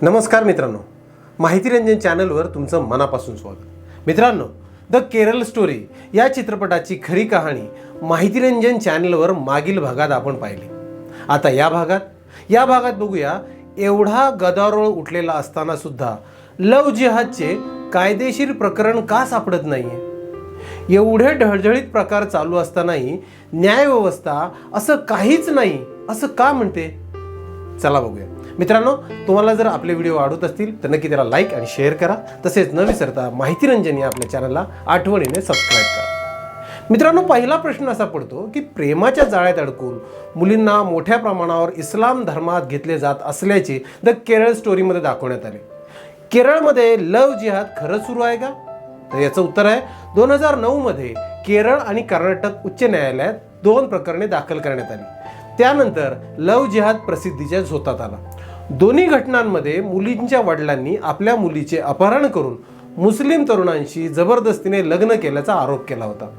नमस्कार मित्रांनो, माहितीरंजन चॅनलवर तुमचं मनापासून स्वागत. मित्रांनो, द केरळ स्टोरी या चित्रपटाची खरी कहाणी माहितीरंजन चॅनलवर मागील भागात आपण पाहिली. आता या भागात बघूया, एवढा गदारोळ उठलेला असताना सुद्धा लव जिहादचे कायदेशीर प्रकरण का सापडत नाहीये. एवढे ढळढळीत प्रकार चालू असतानाही न्यायव्यवस्था असं काहीच नाही असं का म्हणते. चला बघूया. मित्रांनो, तुम्हाला जर आपले व्हिडिओ आवडत असतील तर नक्की त्याला लाईक आणि शेअर करा. तसेच न विसरता माहितीरंजन या आपल्या चॅनलला आठवणीने सबस्क्राईब करा. मित्रांनो, पहिला प्रश्न असा पडतो की प्रेमाच्या जाळ्यात अडकून मुलींना मोठ्या प्रमाणावर इस्लाम धर्मात घेतले जात असल्याचे द केरळ स्टोरीमध्ये दाखवण्यात आले. केरळमध्ये लव जिहाद खरंच सुरू आहे का? तर याचं उत्तर आहे 2009 मध्ये केरळ आणि कर्नाटक उच्च न्यायालयात 2 प्रकरणे दाखल करण्यात आली. त्यानंतर लव जिहाद प्रसिद्धीच्या झोतात आला. दोन्ही घटनांमध्ये मुलींच्या वडिलांनी आपल्या मुलीचे अपहरण करून मुस्लिम तरुणांशी जबरदस्तीने लग्न केल्याचा आरोप केला होता.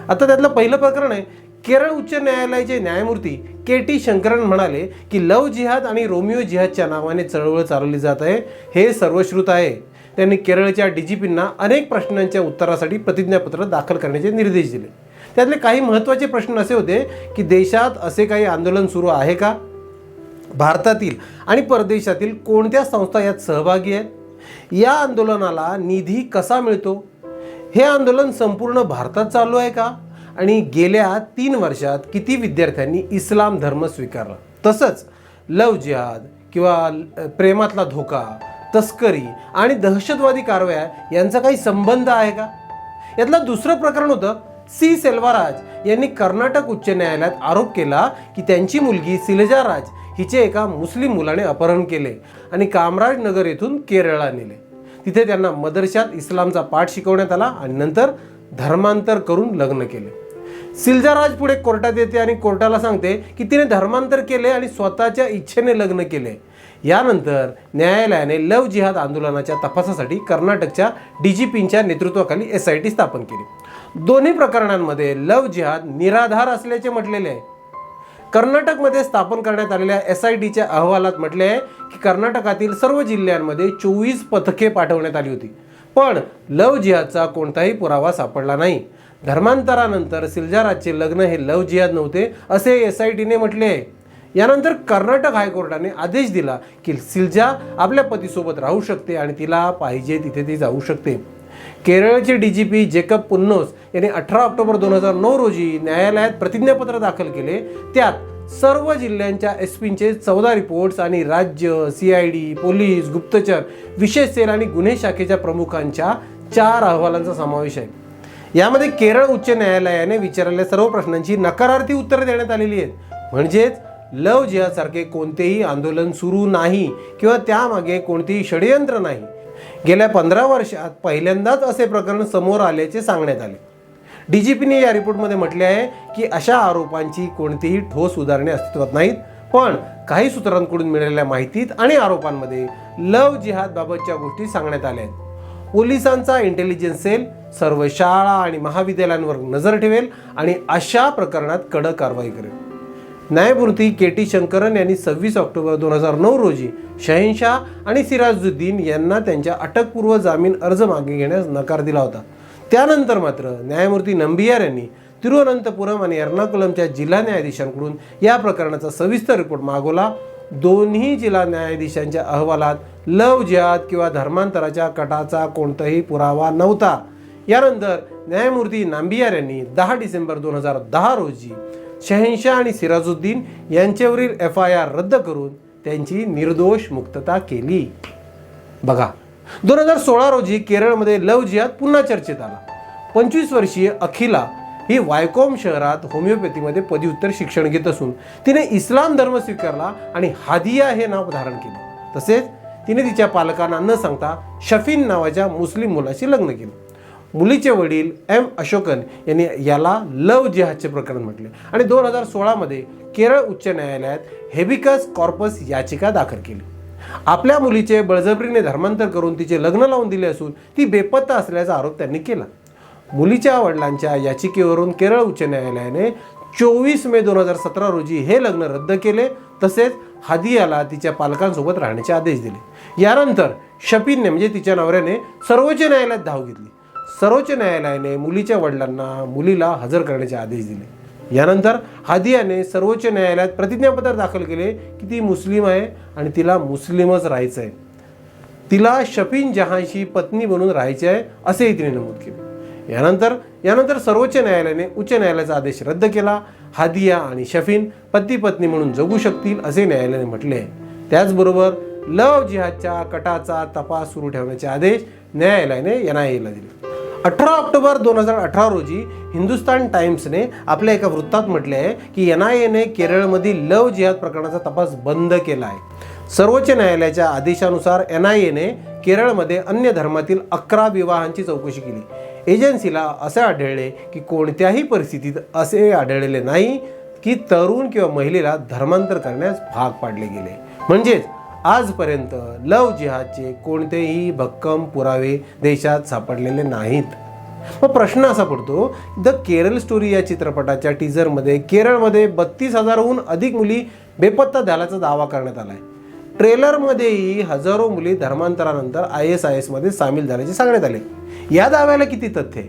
आता त्यातलं पहिलं प्रकरण आहे. केरळ उच्च न्यायालयाचे न्यायमूर्ती के.टी. शंकरन म्हणाले की लव जिहाद आणि रोमिओ जिहादच्या नावाने चळवळ चालवली जात आहे हे सर्वश्रुत आहे. त्यांनी केरळच्या DGPंना अनेक प्रश्नांच्या उत्तरासाठी प्रतिज्ञापत्र दाखल करण्याचे निर्देश दिले. त्यातले काही महत्त्वाचे प्रश्न असे होते की देशात असे काही आंदोलन सुरू आहे का? भारतातील आणि परदेशातील कोणत्या संस्था यात सहभागी आहेत? या आंदोलनाला निधी कसा मिळतो? हे आंदोलन संपूर्ण भारतात चालू आहे का? आणि गेल्या 3 वर्षात किती विद्यार्थ्यांनी इस्लाम धर्म स्वीकारला? तसंच लव जिहाद किंवा प्रेमातला धोका, तस्करी आणि दहशतवादी कारवाया यांचा काही संबंध आहे का? यातलं दुसरं प्रकरण होतं सी सेल्वाराज यांनी कर्नाटक उच्च न्यायालयात आरोप केला की त्यांची मुलगी सिलजा राज हिचे एका मुस्लिम मुलाने अपहरण केले आणि कामराज नगर येथून केरळला नेले. तिथे त्यांना मदरशात इस्लामचा पाठ शिकवण्यात आला आणि नंतर धर्मांतर करून लग्न केले. सिलजा राज पुढे कोर्टात येते आणि कोर्टाला सांगते की तिने धर्मांतर केले आणि स्वतःच्या इच्छेने लग्न केले. यानंतर न्यायालयाने लव जिहाद आंदोलनाच्या तपासासाठी कर्नाटकच्या DGPंच्या नेतृत्वाखाली SIT स्थापन केली. दोन्ही प्रकरणांमध्ये लव जिहाद निराधार असल्याचे म्हटलेले आहे. कर्नाटकमध्ये स्थापन करण्यात आलेल्या SITच्या अहवालात म्हटले आहे की कर्नाटकातील सर्व जिल्ह्यांमध्ये 24 पथके पाठवण्यात आली होती, पण लव जिहादचा कोणताही पुरावा सापडला नाही. धर्मांतरानंतर सिलजा राजचे लग्न हे लव जिहाद नव्हते असे SITने म्हटले आहे. यानंतर कर्नाटक हायकोर्टाने आदेश दिला की सिलजा आपल्या पतीसोबत राहू शकते आणि तिला पाहिजे तिथे ती जाऊ शकते. केरळचे DGP जेकब पुन्नोस यांनी 18 ऑक्टोबर 2009 रोजी न्यायालयात प्रतिज्ञापत्र दाखल केले. त्यात सर्व जिल्ह्यांच्या SPंचे 14 रिपोर्ट्स आणि राज्य, CID, पोलीस, गुप्तचर, विशेष सेल आणि गुन्हे शाखेच्या प्रमुखांच्या 4 अहवालांचा समावेश आहे. यामध्ये केरळ उच्च न्यायालयाने विचारलेल्या सर्व प्रश्नांची नकारार्थी उत्तरे देण्यात आलेली आहेत. म्हणजेच लव जिहादसारखे कोणतेही आंदोलन सुरू नाही किंवा त्यामागे कोणतेही षडयंत्र नाही. गेल्या 15 वर्षात पहिल्यांदाच असे प्रकरण समोर आल्याचे सांगण्यात आले. DGPने या रिपोर्टमध्ये म्हटले आहे की अशा आरोपांची कोणतीही ठोस उदाहरणे अस्तित्वात नाहीत, पण काही सूत्रांकडून मिळालेल्या माहितीत आणि आरोपांमध्ये लव जिहाद बाबतच्या गोष्टी सांगण्यात आल्या आहेत. पोलिसांचा इंटेलिजन्स सेल सर्व शाळा आणि महाविद्यालयांवर नजर ठेवेल आणि अशा प्रकरणात कडक कारवाई करेल. न्यायमूर्ती के.टी. शंकरन यांनी 26 ऑक्टोबर 2009 रोजी शहेनशाह आणि सिराजुद्दीन यांना त्यांच्या अटकपूर्व जामीन अर्ज मागे घेण्यास नकार दिला होता. त्यानंतर मात्र न्यायमूर्ती नंबियार यांनी तिरुवनंतपुरम आणि एर्नाकुलमच्या जिल्हा न्यायाधीशांकडून या प्रकरणाचा सविस्तर रिपोर्ट मागवला. दोन्ही जिल्हा न्यायाधीशांच्या अहवालात लव जिहाद किंवा धर्मांतराच्या कटाचा कोणताही पुरावा नव्हता. यानंतर न्यायमूर्ती नांबियार यांनी 10 डिसेंबर 2010 रोजी शहेनशाह आणि सिराजुद्दीन यांच्यावरील FIR रद्द करून त्यांची निर्दोष मुक्तता केली. बघा, 2016 रोजी केरळमध्ये लव जिहाद पुन्हा चर्चेत आला. 25 वर्षीय अखिला ही वायकोम शहरात होमिओपॅथीमध्ये पदव्युत्तर शिक्षण घेत असून तिने इस्लाम धर्म स्वीकारला आणि हादिया हे नाव धारण केले. तसेच तिने तिच्या पालकांना न सांगता शफीन नावाच्या मुस्लिम मुलाशी लग्न केले. मुलीचे वडील M. अशोकन यांनी याला लव जिहादचे प्रकरण म्हटले आणि 2016 मध्ये केरळ उच्च न्यायालयात हेबिकस कॉर्पस याचिका दाखल केली. आपल्या मुलीचे बळजबरीने धर्मांतर करून तिचे लग्न लावून दिले असून ती बेपत्ता असल्याचा आरोप त्यांनी केला. मुलीच्या वडिलांच्या याचिकेवरून केरळ उच्च न्यायालयाने 24 मे 2017 रोजी हे लग्न रद्द केले. तसेच हादियाला तिच्या पालकांसोबत राहण्याचे आदेश दिले. यानंतर शफीनने म्हणजे तिच्या नवऱ्याने सर्वोच्च न्यायालयात धाव घेतली. सर्वोच्च न्यायालयाने मुलीच्या वडिलांना मुलीला हजर करण्याचे आदेश दिले. यानंतर हादियाने सर्वोच्च न्यायालयात प्रतिज्ञापत्र दाखल केले की ती मुस्लिम आहे आणि तिला मुस्लिमच राहायचं आहे. तिला शफीन जहांशी पत्नी बनून राहायचे आहे असेही तिने नमूद केले. यानंतर सर्वोच्च न्यायालयाने उच्च न्यायालयाचा आदेश रद्द केला. हादिया आणि शफीन पती पत्नी म्हणून जगू शकतील असे न्यायालयाने म्हटले आहे. त्याचबरोबर लव जिहादच्या कटाचा तपास सुरू ठेवण्याचे आदेश न्यायालयाने NIAला दिले. 18 ऑक्टोबर 2018 रोजी हिंदुस्तान टाइम्सने आपल्या एका वृत्तात म्हटले आहे की NIAने केरळमधील लव जिहाद प्रकरणाचा तपास बंद केला आहे. सर्वोच्च न्यायालयाच्या आदेशानुसार NIAने केरळमध्ये अन्य धर्मातील 11 विवाहांची चौकशी केली. एजन्सीला असे आढळले की कोणत्याही परिस्थितीत असे आढळलेले नाही की तरुण किंवा महिलेला धर्मांतर करण्यास भाग पाडले गेले. म्हणजेच आजपर्यंत लव जिहादचे कोणतेही भक्कम पुरावे देशात सापडलेले नाहीत. मग प्रश्न असा पडतो, द केरळ स्टोरी या चित्रपटाच्या टीजरमध्ये केरळमध्ये 32,000हून अधिक मुली बेपत्ता झाल्याचा दावा करण्यात आला आहे. ट्रेलरमध्येही हजारो मुली धर्मांतरानंतर ISISमध्ये सामील झाल्याचे सांगण्यात आले. या दाव्याला किती तथ्य आहे?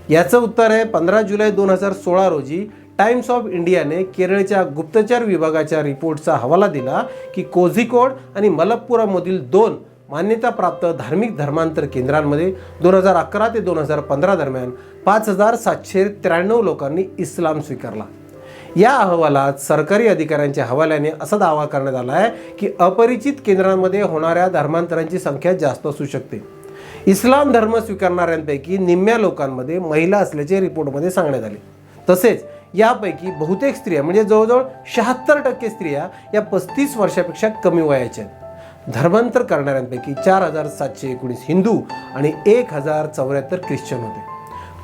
याचं उत्तर आहे 15 जुलै 2016 रोजी टाइम्स ऑफ इंडियाने केरळच्या गुप्तचर विभागाच्या रिपोर्टचा हवाला दिला की कोझिकोड आणि मलप्पुरममधील 2 मान्यताप्राप्त धार्मिक धर्मांतर केंद्रांमध्ये 2011 ते 2015 दरम्यान 5,793 लोकांनी इस्लाम स्वीकारला. या अहवालात सरकारी अधिकाऱ्यांच्या हवाल्याने असा दावा करण्यात आला आहे की अपरिचित केंद्रांमध्ये होणाऱ्या धर्मांतरांची संख्या जास्त असू शकते. इस्लाम धर्म स्वीकारणाऱ्यांपैकी निम्म्या लोकांमध्ये महिला असल्याचे रिपोर्टमध्ये सांगण्यात आले. तसेच यापैकी बहुतेक स्त्रिया म्हणजे जवळजवळ 76% स्त्रिया या 35 वर्षापेक्षा कमी वयाच्या आहेत. धर्मांतर करणाऱ्यांपैकी 4,719 हिंदू आणि 1,074 ख्रिश्चन होते.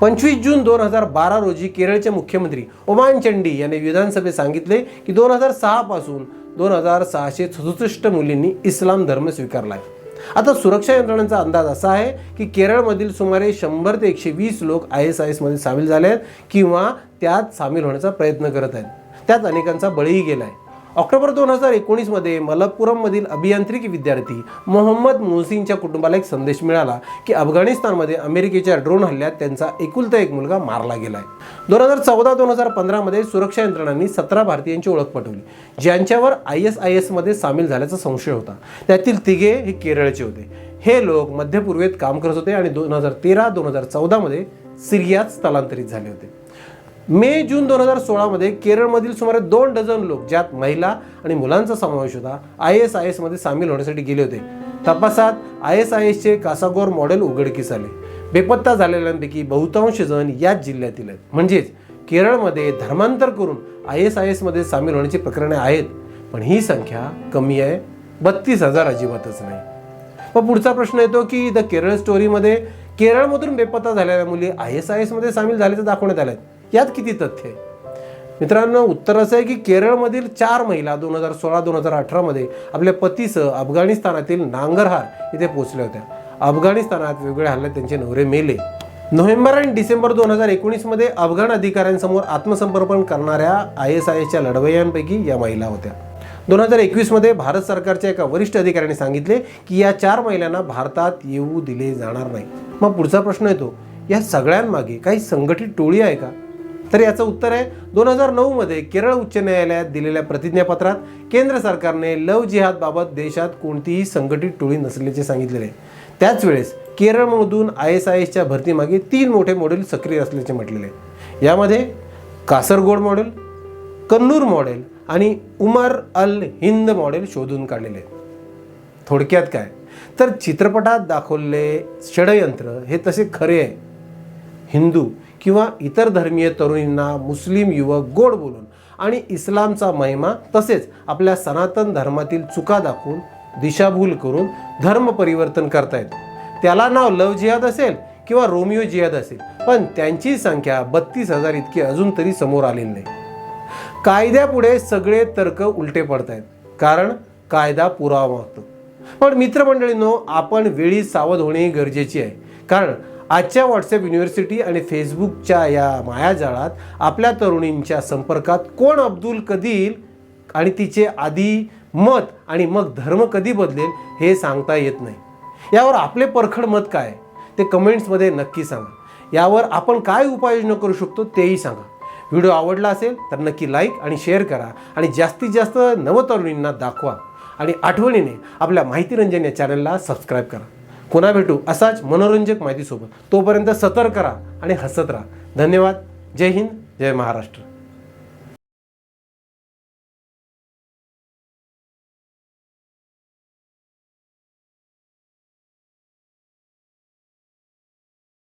25 जून 2012 रोजी केरळचे मुख्यमंत्री ओमान चंडी यांनी विधानसभेत सांगितले की 2006 पासून 2,667 मुलींनी इस्लाम धर्म स्वीकारला आहे. आता सुरक्षा यंत्रणांचा अंदाज असा आहे की केरळमधील सुमारे 100 ते 120 लोक ISISमध्ये सामील झाले आहेत किंवा त्यात सामील होण्याचा प्रयत्न करत आहेत. त्यात अनेकांचा बळीही गेला आहे. ऑक्टोबर 2019 मलप्पुरममधील अभियांत्रिकी विद्यार्थी मोहम्मद मोहसिनच्या कुटुंबाला एक संदेश मिळाला की अफगाणिस्तानमध्ये अमेरिकेच्या ड्रोन हल्ल्यात त्यांचा एकुलता एक मुलगा मारला गेला आहे. 2014-2015 सुरक्षा यंत्रणांनी 17 भारतीयांची ओळख पटवली ज्यांच्यावर ISISमध्ये सामील झाल्याचा संशय होता. त्यातील 3 हे केरळचे होते. हे लोक मध्य पूर्वेत काम करत होते आणि 2013-2014 सिरियात स्थलांतरित झाले होते. मे-जून 2016 केरळमधील सुमारे 2 डझन लोक ज्यात महिला आणि मुलांचा समावेश होता ISISमध्ये सामील होण्यासाठी गेले होते. तपासात ISISचे कासागोर मॉडेल उघडकीस आले. बेपत्ता झालेल्यांपैकी बहुतांश जण याच जिल्ह्यातील आहेत. म्हणजेच केरळमध्ये धर्मांतर करून ISISमध्ये सामील होण्याची प्रकरणे आहेत, पण ही संख्या कमी आहे. 32,000 अजिबातच नाही. मग पुढचा प्रश्न येतो की द केरळ स्टोरीमध्ये केरळमधून बेपत्ता झालेल्या मुली ISISमध्ये सामील झाल्याचं दाखवण्यात आलं. यात किती तथ्य आहे? मित्रांनो, उत्तर असं आहे की केरळमधील 4 महिला 2016-2018 आपल्या पतीसह अफगाणिस्तानातील नांगरहार इथे पोहोचल्या होत्या. अफगाणिस्तानात वेगवेगळ्या हल्ल्यात त्यांचे नवरे मेले. नोव्हेंबर आणि डिसेंबर 2019 अफगाण अधिकाऱ्यांसमोर आत्मसमर्पण करणाऱ्या ISISच्या लढवय्यांपैकी या महिला होत्या. 2021 भारत सरकारच्या एका वरिष्ठ अधिकाऱ्याने सांगितले की या 4 महिलांना भारतात येऊ दिले जाणार नाही. मग पुढचा प्रश्न येतो, या सगळ्यांमागे काही संघटित टोळी आहे का? तर याचं उत्तर आहे 2009 केरळ उच्च न्यायालयात दिलेल्या प्रतिज्ञापत्रात केंद्र सरकारने लव जिहादबाबत देशात कोणतीही संघटित टोळी नसल्याचे सांगितलेले आहे. त्याच वेळेस केरळमधून ISISच्या भरतीमागे 3 मोठे मॉडेल सक्रिय असल्याचे म्हटलेले आहे. यामध्ये कासरगोड मॉडेल, कन्नूर मॉडेल आणि उमर अल हिंद मॉडेल शोधून काढलेले आहेत. थोडक्यात काय तर चित्रपटात दाखवलेले षडयंत्र हे तसे खरे आहे. हिंदू किंवा इतर धर्मीय तरुणींना मुस्लिम युवक गोड बोलून आणि इस्लामचा महिमा तसेच आपल्या सनातन धर्मातील चुका दाखवून दिशाभूल करून धर्म परिवर्तन करतायत. त्याला नाव लव जिहाद असेल किंवा रोमिओ जिहाद असेल, पण त्यांची संख्या 32,000 इतकी अजून तरी समोर आलेली नाही. कायद्यापुढे सगळे तर्क उलटे पडतायत कारण कायदा पुरावा मागतो. पण मित्रमंडळींनो, आपण वेळी सावध होणे गरजेचे आहे. कारण आजच्या व्हॉट्सअप युनिव्हर्सिटी आणि फेसबुकच्या या मायाजाळात आपल्या तरुणींच्या संपर्कात कोण अब्दुल कदीर आणि तिचे आधी मत आणि मग धर्म कधी बदलेल हे सांगता येत नाही. यावर आपले परखड मत काय ते कमेंट्समध्ये नक्की सांगा. यावर आपण काय उपाययोजना करू शकतो तेही सांगा. व्हिडिओ आवडला असेल तर नक्की लाईक आणि शेअर करा आणि जास्तीत जास्त नवतरुणींना दाखवा. आणि आठवणीने आपल्या माहितीरंजन या चॅनलला सबस्क्राईब करा. पुन्हा भेटू असाच मनोरंजक माहितीसोबत. तोपर्यंत सतर्क राहा आणि हसत राहा. धन्यवाद. जय हिंद, जय महाराष्ट्र.